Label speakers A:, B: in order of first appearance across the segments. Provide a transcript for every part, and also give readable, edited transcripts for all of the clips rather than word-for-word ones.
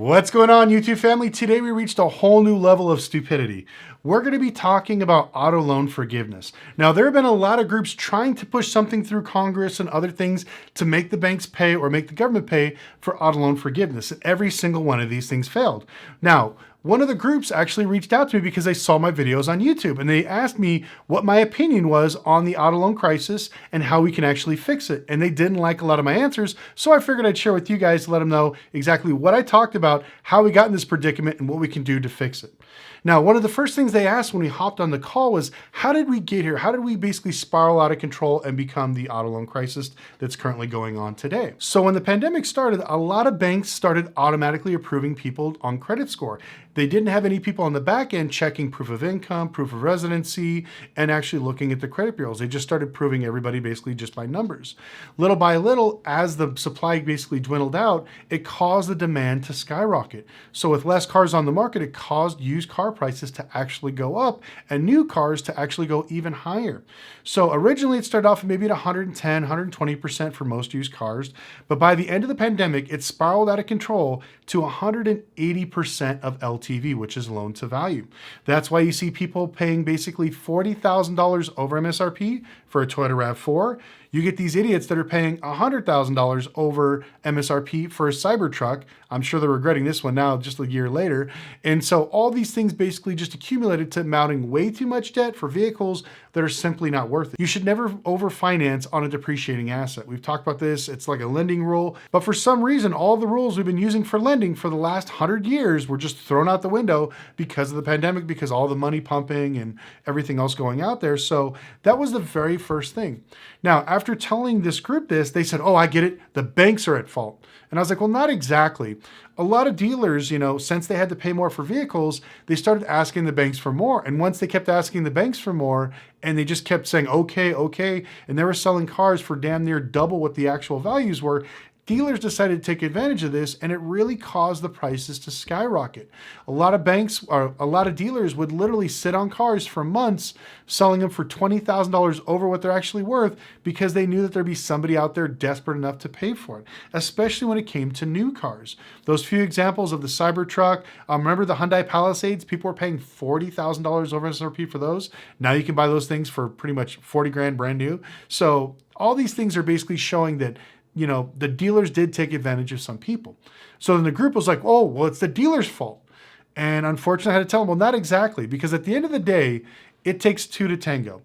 A: What's going on, YouTube family? Today we reached a whole new level of stupidity. We're going to be talking about auto loan forgiveness. Now, there have been a lot of groups trying to push something through Congress and other things to make the banks pay or make the government pay for auto loan forgiveness. And every single one of these things failed. Now, one of the groups actually reached out to me because they saw my videos on YouTube and they asked me what my opinion was on the auto loan crisis and how we can actually fix it. And they didn't like a lot of my answers, so I figured I'd share with you guys to let them know exactly what I talked about, how we got in this predicament, and what we can do to fix it. Now, one of the first things they asked when we hopped on the call was, how did we get here? How did we basically spiral out of control and become the auto loan crisis that's currently going on today? So when the pandemic started, a lot of banks started automatically approving people on credit score. They didn't have any people on the back end checking proof of income, proof of residency, and actually looking at the credit bureaus. They just started proving everybody basically just by numbers. Little by little, as the supply basically dwindled out, it caused the demand to skyrocket. So with less cars on the market, it caused used car prices to actually go up and new cars to actually go even higher. So originally it started off maybe at 110, 120% for most used cars, but by the end of the pandemic, it spiraled out of control to 180% of LTV, which is loan to value. That's why you see people paying basically $40,000 over MSRP for a Toyota RAV4. You get these idiots that are paying $100,000 over MSRP for a Cybertruck. I'm sure they're regretting this one now just a year later. And so all these things basically just accumulated to mounting way too much debt for vehicles that are simply not worth it. You should never overfinance on a depreciating asset. We've talked about this. It's like a lending rule. But for some reason, all the rules we've been using for lending for the last 100 years were just thrown out the window because of the pandemic, because all the money pumping and everything else going out there. So that was the very first thing. Now, after telling this group this, they said, oh, I get it. The banks are at fault. And I was like, well, not exactly. A lot of dealers, since they had to pay more for vehicles, they started asking the banks for more. And once they kept asking the banks for more and they just kept saying, okay, and they were selling cars for damn near double what the actual values were, dealers decided to take advantage of this, and it really caused the prices to skyrocket. A lot of banks, or a lot of dealers would literally sit on cars for months, selling them for $20,000 over what they're actually worth because they knew that there'd be somebody out there desperate enough to pay for it, especially when it came to new cars. Those few examples of the Cybertruck, remember the Hyundai Palisades? People were paying $40,000 over MSRP for those. Now you can buy those things for pretty much 40 grand brand new. So all these things are basically showing that the dealers did take advantage of some people. So then the group was like, oh, well, it's the dealer's fault. And unfortunately, I had to tell them, well, not exactly, because at the end of the day, it takes two to tango.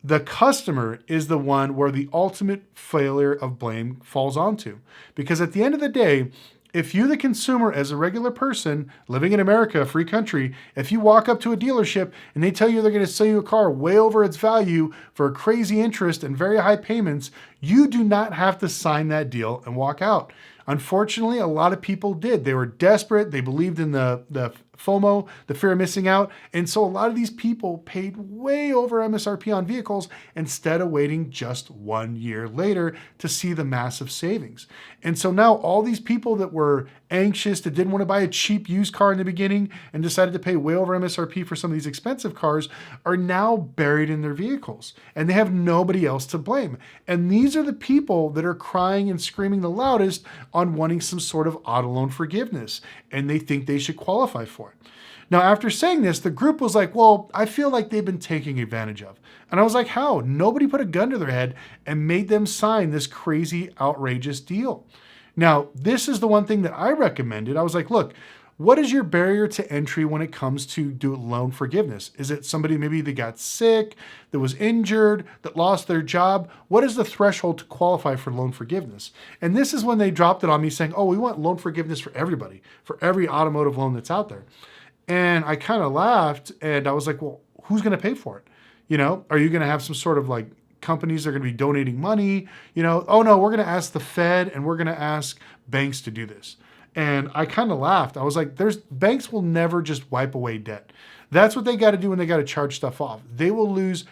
A: The customer is the one where the ultimate failure of blame falls onto. Because at the end of the day, if you, the consumer, as a regular person living in America, a free country, if you walk up to a dealership and they tell you they're going to sell you a car way over its value for a crazy interest and very high payments, you do not have to sign that deal and walk out. Unfortunately, a lot of people did. They were desperate. They believed in the FOMO, the fear of missing out. And so a lot of these people paid way over MSRP on vehicles instead of waiting just 1 year later to see the massive savings. And so now all these people that were anxious, that didn't want to buy a cheap used car in the beginning and decided to pay way over MSRP for some of these expensive cars are now buried in their vehicles and they have nobody else to blame. And these are the people that are crying and screaming the loudest on wanting some sort of auto loan forgiveness, and they think they should qualify for it. Now, after saying this, the group was like, well, I feel like they've been taken advantage of. And I was like, how? Nobody put a gun to their head and made them sign this crazy, outrageous deal. Now, this is the one thing that I recommended. I was like, look, what is your barrier to entry when it comes to do loan forgiveness? Is it somebody maybe that got sick, that was injured, that lost their job? What is the threshold to qualify for loan forgiveness? And this is when they dropped it on me saying, oh, we want loan forgiveness for everybody, for every automotive loan that's out there. And I kind of laughed and I was like, well, who's going to pay for it? Are you going to have some sort of like companies that are going to be donating money? Oh no, we're going to ask the Fed and we're going to ask banks to do this. And I kind of laughed. I was like, banks will never just wipe away debt. That's what they got to do when they got to charge stuff off. They will lose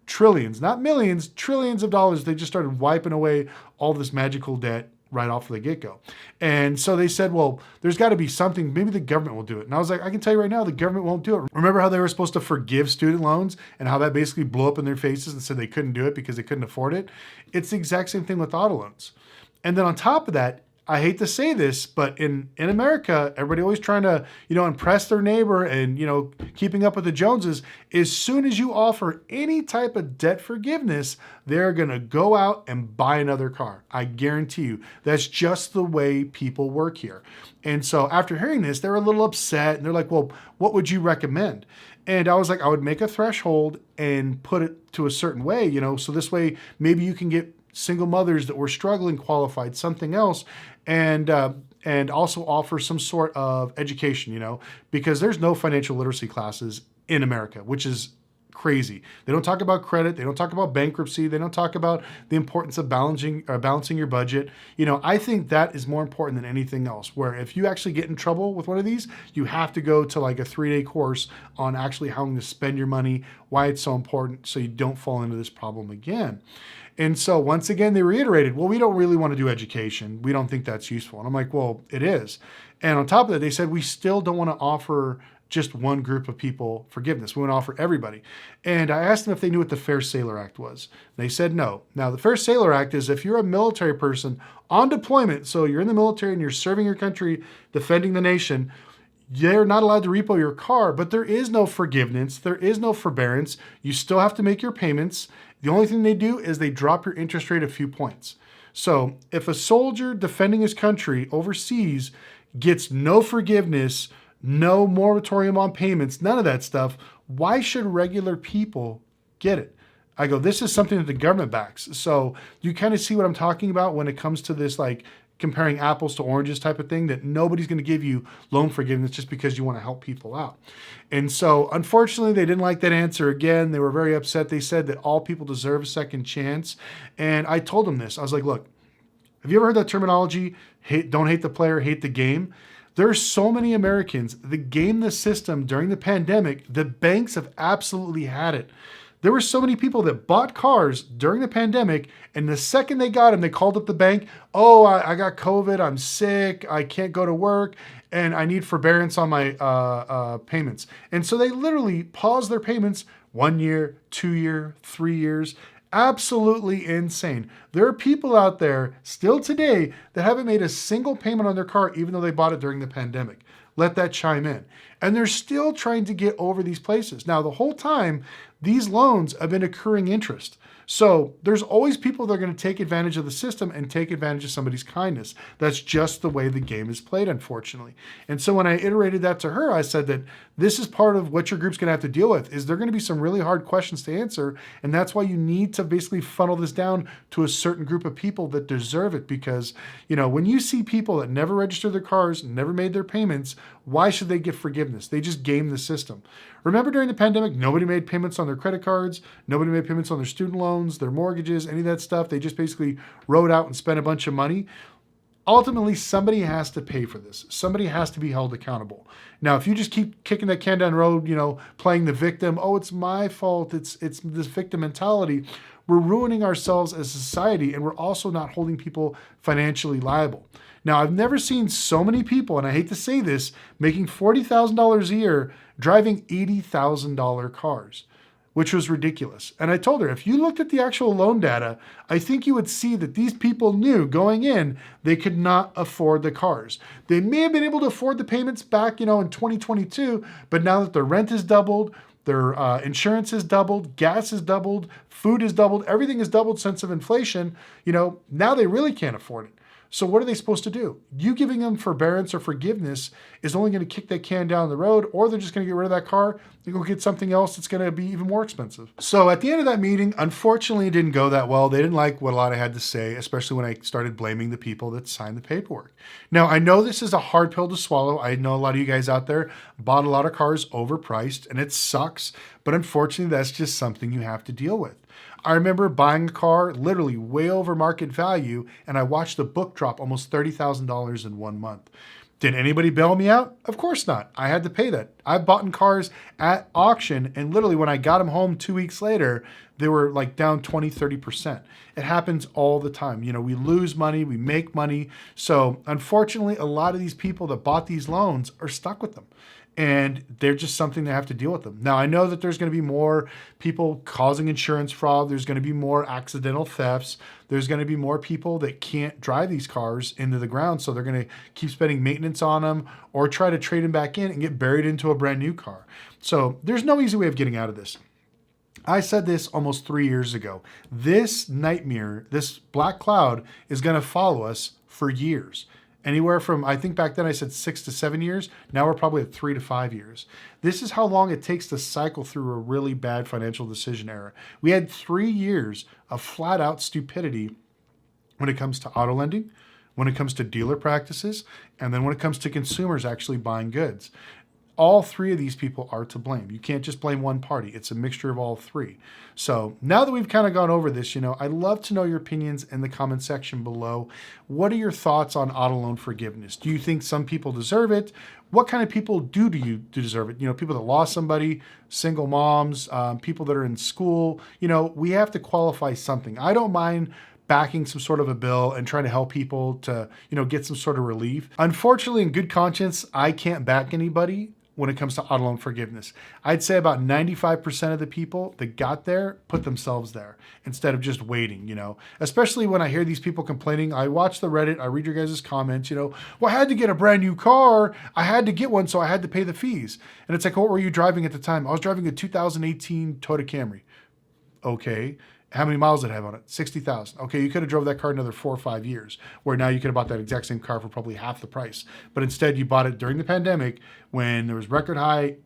A: trillions, not millions, trillions of dollars. They just started wiping away all this magical debt right off the get-go. And so they said, well, there's got to be something. Maybe the government will do it. And I was like, I can tell you right now, the government won't do it. Remember how they were supposed to forgive student loans and how that basically blew up in their faces and said they couldn't do it because they couldn't afford it? It's the exact same thing with auto loans. And then on top of that, I hate to say this, but in America, everybody always trying to, impress their neighbor and, keeping up with the Joneses. As soon as you offer any type of debt forgiveness, they're going to go out and buy another car. I guarantee you. That's just the way people work here. And so after hearing this, they're a little upset and they're like, well, what would you recommend? And I was like, I would make a threshold and put it to a certain way, so this way maybe you can get single mothers that were struggling qualified, something else, and also offer some sort of education, because there's no financial literacy classes in America, which is crazy. They don't talk about credit. They don't talk about bankruptcy. They don't talk about the importance of balancing your budget. I think that is more important than anything else, where if you actually get in trouble with one of these, you have to go to like a 3-day course on actually how to spend your money, why it's so important, so you don't fall into this problem again. And so once again, they reiterated, well, we don't really want to do education. We don't think that's useful. And I'm like, well, it is. And on top of that, they said, we still don't want to offer just one group of people forgiveness. We want to offer everybody. And I asked them if they knew what the Fair Sailor Act was. They said no. Now, the Fair Sailor Act is if you're a military person on deployment, so you're in the military and you're serving your country, defending the nation, they're not allowed to repo your car, but there is no forgiveness. There is no forbearance. You still have to make your payments. The only thing they do is they drop your interest rate a few points. So if a soldier defending his country overseas gets no forgiveness, no moratorium on payments, none of that stuff, why should regular people get it? I go, this is something that the government backs. So you kind of see what I'm talking about when it comes to this, like comparing apples to oranges type of thing, that nobody's going to give you loan forgiveness just because you want to help people out. And so unfortunately, they didn't like that answer. Again, they were very upset. They said that all people deserve a second chance. And I told them this. I was like, look, have you ever heard that terminology? Don't hate the player, hate the game. There's so many Americans that game the system during the pandemic. The banks have absolutely had it. There were so many people that bought cars during the pandemic, and the second they got them, they called up the bank. Oh, I got COVID. I'm sick. I can't go to work, and I need forbearance on my payments. And so they literally paused their payments 1 year, 2 year, 3 years. Absolutely insane. There are people out there still today that haven't made a single payment on their car, even though they bought it during the pandemic. Let that chime in. And they're still trying to get over these places. Now, the whole time, these loans have been accruing interest. So there's always people that are going to take advantage of the system and take advantage of somebody's kindness. That's just the way the game is played, unfortunately. And so when I iterated that to her, I said that this is part of what your group's going to have to deal with, is there going to be some really hard questions to answer. And that's why you need to basically funnel this down to a certain group of people that deserve it. Because, when you see people that never registered their cars, never made their payments, why should they get forgiveness? They just game the system. Remember during the pandemic, nobody made payments on their credit cards. Nobody made payments on their student loans, their mortgages, any of that stuff. They just basically rode out and spent a bunch of money. Ultimately, somebody has to pay for this. Somebody has to be held accountable. Now, if you just keep kicking that can down the road, playing the victim, oh, it's my fault, it's this victim mentality, we're ruining ourselves as a society, and we're also not holding people financially liable. Now, I've never seen so many people, and I hate to say this, making $40,000 a year driving $80,000 cars, which was ridiculous. And I told her, if you looked at the actual loan data, I think you would see that these people knew going in they could not afford the cars. They may have been able to afford the payments back, in 2022, but now that their rent has doubled, their insurance has doubled, gas has doubled, food has doubled, everything has doubled since of inflation, now they really can't afford it. So what are they supposed to do? You giving them forbearance or forgiveness is only going to kick that can down the road, or they're just going to get rid of that car and go get something else that's going to be even more expensive. So at the end of that meeting, unfortunately, it didn't go that well. They didn't like what a lot I had to say, especially when I started blaming the people that signed the paperwork. Now, I know this is a hard pill to swallow. I know a lot of you guys out there bought a lot of cars overpriced, and it sucks. But unfortunately, that's just something you have to deal with. I remember buying a car literally way over market value, and I watched the book drop almost $30,000 in 1 month. Did anybody bail me out? Of course not. I had to pay that. I've bought in cars at auction, and literally when I got them home 2 weeks later, they were like down 20, 30%. It happens all the time. You know, we lose money, we make money. So unfortunately, a lot of these people that bought these loans are stuck with them. And they're just something they have to deal with them. Now, I know that there's going to be more people causing insurance fraud. There's going to be more accidental thefts. There's going to be more people that can't drive these cars into the ground. So they're going to keep spending maintenance on them or try to trade them back in and get buried into a brand new car. So there's no easy way of getting out of this. I said this almost 3 years ago. This nightmare, this black cloud is going to follow us for years. Anywhere from, I think back then I said 6 to 7 years. Now we're probably at 3 to 5 years. This is how long it takes to cycle through a really bad financial decision era. We had 3 years of flat out stupidity when it comes to auto lending, when it comes to dealer practices, and then when it comes to consumers actually buying goods. All three of these people are to blame. You can't just blame one party. It's a mixture of all three. So now that we've kind of gone over this, I'd love to know your opinions in the comment section below. What are your thoughts on auto loan forgiveness? Do you think some people deserve it? What kind of people do you deserve it? People that lost somebody, single moms, people that are in school. We have to qualify something. I don't mind backing some sort of a bill and trying to help people to, get some sort of relief. Unfortunately, in good conscience, I can't back anybody when it comes to auto loan forgiveness. I'd say about 95% of the people that got there put themselves there instead of just waiting, especially when I hear these people complaining. I watch the Reddit, I read your guys' comments, well, I had to get a brand new car. I had to get one, so I had to pay the fees. And it's like, what were you driving at the time? I was driving a 2018 Toyota Camry. Okay. How many miles did it have on it? 60,000. Okay, you could have drove that car another 4 or 5 years, where now you could have bought that exact same car for probably half the price. But instead, you bought it during the pandemic when there was record high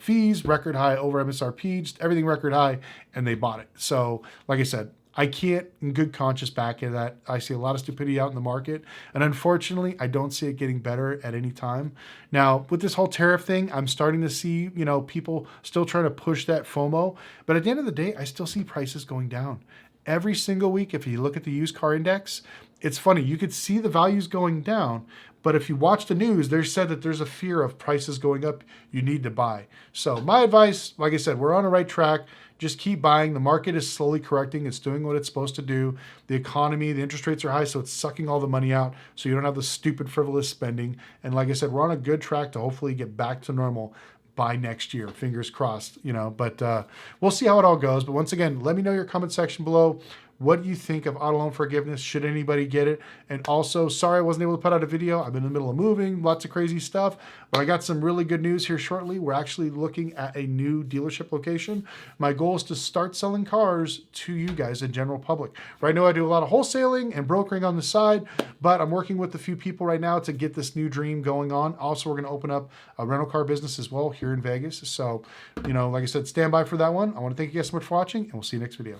A: fees, record high over MSRP, just everything record high, and they bought it. So, like I said, I can't in good conscience back into that. I see a lot of stupidity out in the market, and unfortunately, I don't see it getting better at any time. Now, with this whole tariff thing, I'm starting to see, people still trying to push that FOMO, but at the end of the day, I still see prices going down. Every single week, if you look at the used car index, it's funny, you could see the values going down, but if you watch the news, they said that there's a fear of prices going up. You need to buy. So my advice, like I said, we're on the right track. Just keep buying. The market is slowly correcting. It's doing what it's supposed to do. The economy, the interest rates are high, so it's sucking all the money out, so you don't have the stupid frivolous spending. And like I said, we're on a good track to hopefully get back to normal by next year. Fingers crossed, but we'll see how it all goes. But once again, let me know your comment section below. What do you think of auto loan forgiveness? Should anybody get it? And also, sorry I wasn't able to put out a video. I've been in the middle of moving, lots of crazy stuff, but I got some really good news here shortly. We're actually looking at a new dealership location. My goal is to start selling cars to you guys, the general public. Right now, I do a lot of wholesaling and brokering on the side, but I'm working with a few people right now to get this new dream going on. Also, we're going to open up a rental car business as well here in Vegas. So, like I said, stand by for that one. I want to thank you guys so much for watching, and we'll see you next video.